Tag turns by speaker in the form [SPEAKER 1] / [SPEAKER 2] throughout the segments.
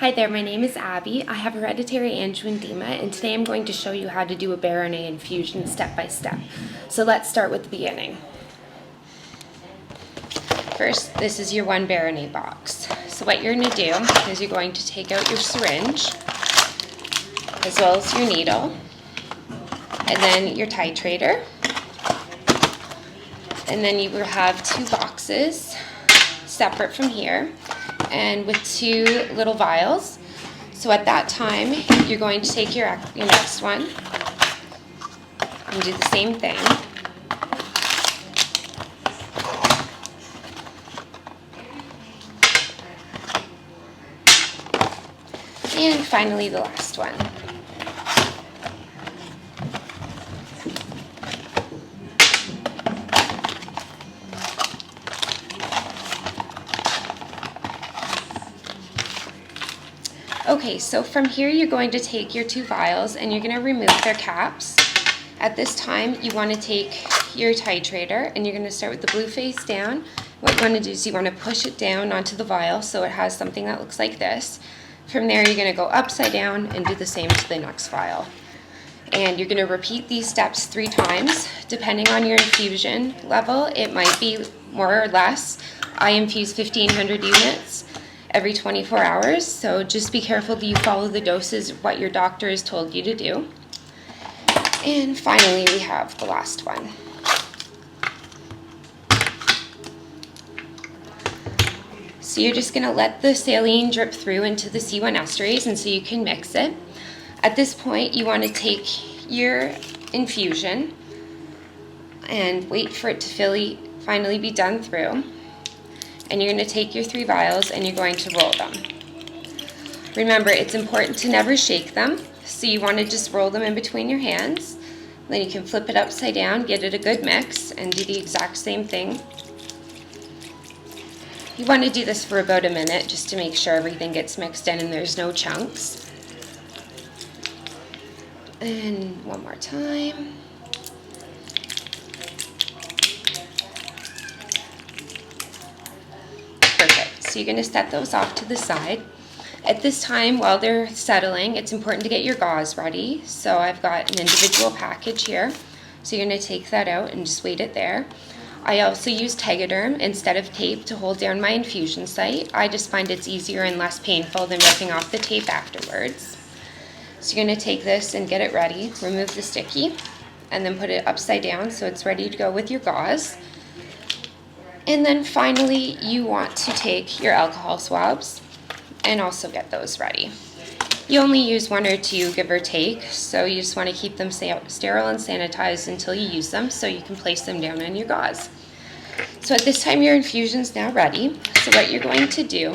[SPEAKER 1] Hi there, my name is Abby. I have hereditary angioedema, and today I'm going to show you how to do a Berinert infusion step by step. So let's start with the beginning. First, this is your one Berinert box. So what you're going to do is you're going to take out your syringe, as well as your needle, and then your titrator. And then you will have two boxes separate from here, and with two little vials. So at that time, you're going to take your next one and do the same thing. And finally, the last one. Okay, so from here you're going to take your two vials and you're going to remove their caps. At this time you want to take your titrator and you're going to start with the blue face down. What you want to do is you want to push it down onto the vial so it has something that looks like this. From there you're going to go upside down and do the same to the next vial. And you're going to repeat these steps 3 times. Depending on your infusion level, it might be more or less. I infuse 1,500 units every 24 hours, so just be careful that you follow the doses of what your doctor has told you to do. And finally, we have the last one. So you're just going to let the saline drip through into the C1 esterase, and so you can mix it. At this point, you want to take your infusion and wait for it to finally be done through. And you're going to take your 3 vials and you're going to roll them. Remember, it's important to never shake them, so you want to just roll them in between your hands. Then you can flip it upside down, get it a good mix, and do the exact same thing. You want to do this for about a minute just to make sure everything gets mixed in and there's no chunks. And one more time. Perfect. So you're going to set those off to the side. At this time, while they're settling, it's important to get your gauze ready. So I've got an individual package here. So you're going to take that out and just wait it there. I also use Tegaderm instead of tape to hold down my infusion site. I just find it's easier and less painful than ripping off the tape afterwards. So you're going to take this and get it ready, remove the sticky, and then put it upside down so it's ready to go with your gauze. And then finally, you want to take your alcohol swabs and also get those ready. You only use 1 or 2, give or take, so you just want to keep them sterile and sanitized until you use them so you can place them down on your gauze. So at this time, your infusion's now ready. So what you're going to do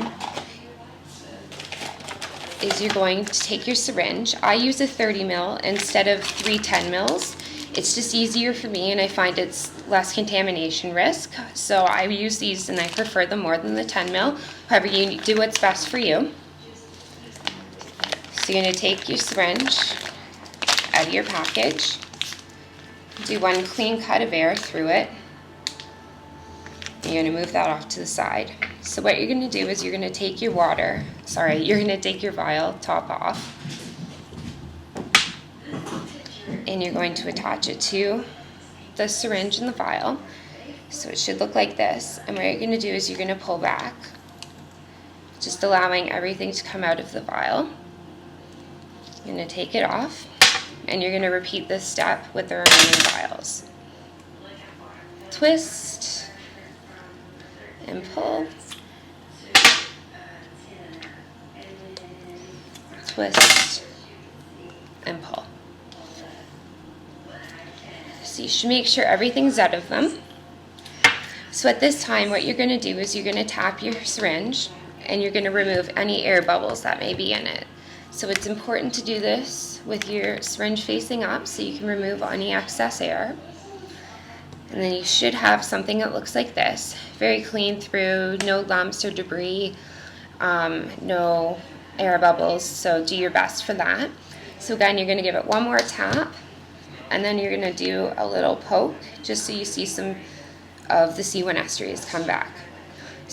[SPEAKER 1] is you're going to take your syringe. I use a 30 ml instead of 3 10 mils. It's just easier for me and I find it's less contamination risk. So I use these and I prefer them more than the 10 mil. However, you do what's best for you. So you're going to take your syringe out of your package, do 1 clean cut of air through it. You're going to move that off to the side. So what you're going to do is you're going to take your you're going to take your vial top off. And you're going to attach it to the syringe and the vial. So it should look like this. And what you're going to do is you're going to pull back, just allowing everything to come out of the vial. You're going to take it off, and you're going to repeat this step with the remaining vials. Twist and pull. Twist and pull. So you should make sure everything's out of them. So at this time, what you're going to do is you're going to tap your syringe and you're going to remove any air bubbles that may be in it. So it's important to do this with your syringe facing up so you can remove any excess air. And then you should have something that looks like this. Very clean through, no lumps or debris, no air bubbles, so do your best for that. So again, you're going to give it 1 more tap. And then you're going to do a little poke just so you see some of the C1 esterase come back.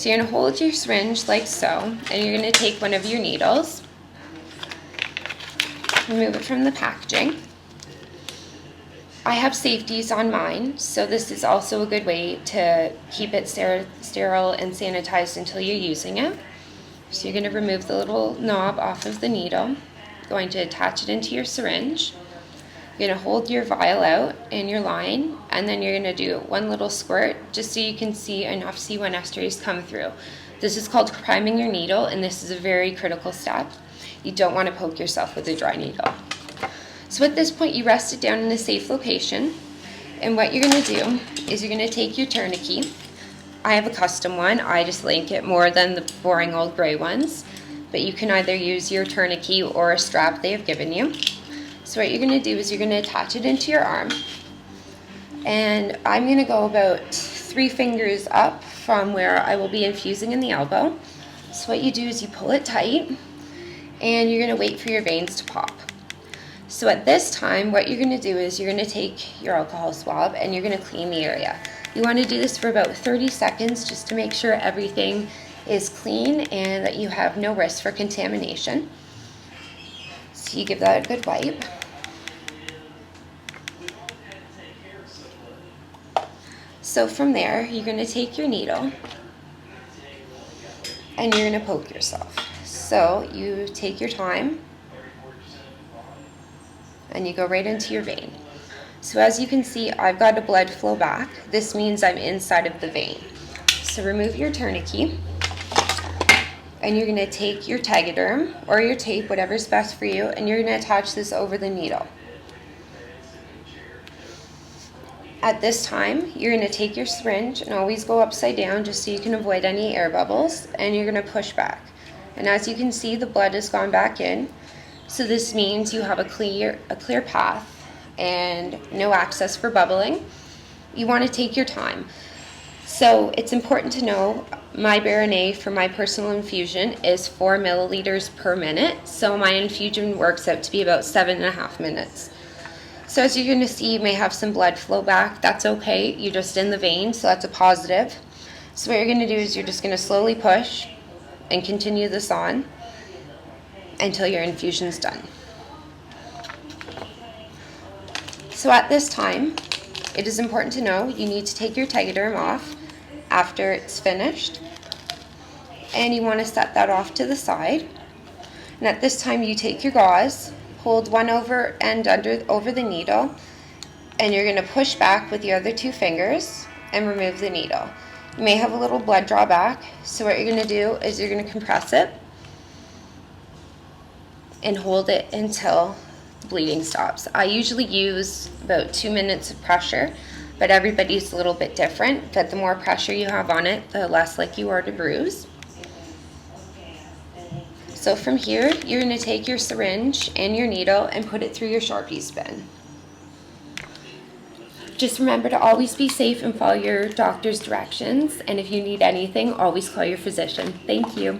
[SPEAKER 1] So you're going to hold your syringe like so, and you're going to take one of your needles, remove it from the packaging. I have safeties on mine, so this is also a good way to keep it sterile and sanitized until you're using it. So you're going to remove the little knob off of the needle, going to attach it into your syringe. You're going to hold your vial out in your line, and then you're going to do one little squirt just so you can see enough C1 esterase come through. This is called priming your needle, and this is a very critical step. You don't want to poke yourself with a dry needle. So at this point, you rest it down in a safe location, and what you're going to do is you're going to take your tourniquet. I have a custom one. I just like it more than the boring old gray ones, but you can either use your tourniquet or a strap they have given you. So what you're going to do is you're going to attach it into your arm, and I'm going to go about 3 fingers up from where I will be infusing in the elbow. So what you do is you pull it tight, and you're going to wait for your veins to pop. So at this time, what you're going to do is you're going to take your alcohol swab and you're going to clean the area. You want to do this for about 30 seconds just to make sure everything is clean and that you have no risk for contamination. So you give that a good wipe. So from there, you're going to take your needle and you're going to poke yourself. So you take your time and you go right into your vein. So as you can see, I've got a blood flow back. This means I'm inside of the vein. So remove your tourniquet, and you're going to take your Tegaderm or your tape, whatever's best for you, and you're going to attach this over the needle. At this time, you're going to take your syringe and always go upside down just so you can avoid any air bubbles, and you're going to push back. And as you can see, the blood has gone back in. So this means you have a clear path and no access for bubbling. You want to take your time. So it's important to know my Berinert for my personal infusion is 4 milliliters per minute. So my infusion works out to be about 7.5 minutes. So as you're going to see, you may have some blood flow back. That's okay. You're just in the vein, so that's a positive. So what you're going to do is you're just going to slowly push and continue this on until your infusion's done. So at this time, it is important to know you need to take your Tegaderm off after it's finished, and you want to set that off to the side. And at this time, you take your gauze, hold one over the needle, and you're going to push back with your other 2 fingers and remove the needle. You may have a little blood draw back, so what you're going to do is you're going to compress it and hold it until the bleeding stops. I usually use about 2 minutes of pressure, but everybody's a little bit different. But the more pressure you have on it, the less likely you are to bruise. So from here, you're going to take your syringe and your needle and put it through your Sharpie spin. Just remember to always be safe and follow your doctor's directions. And if you need anything, always call your physician. Thank you.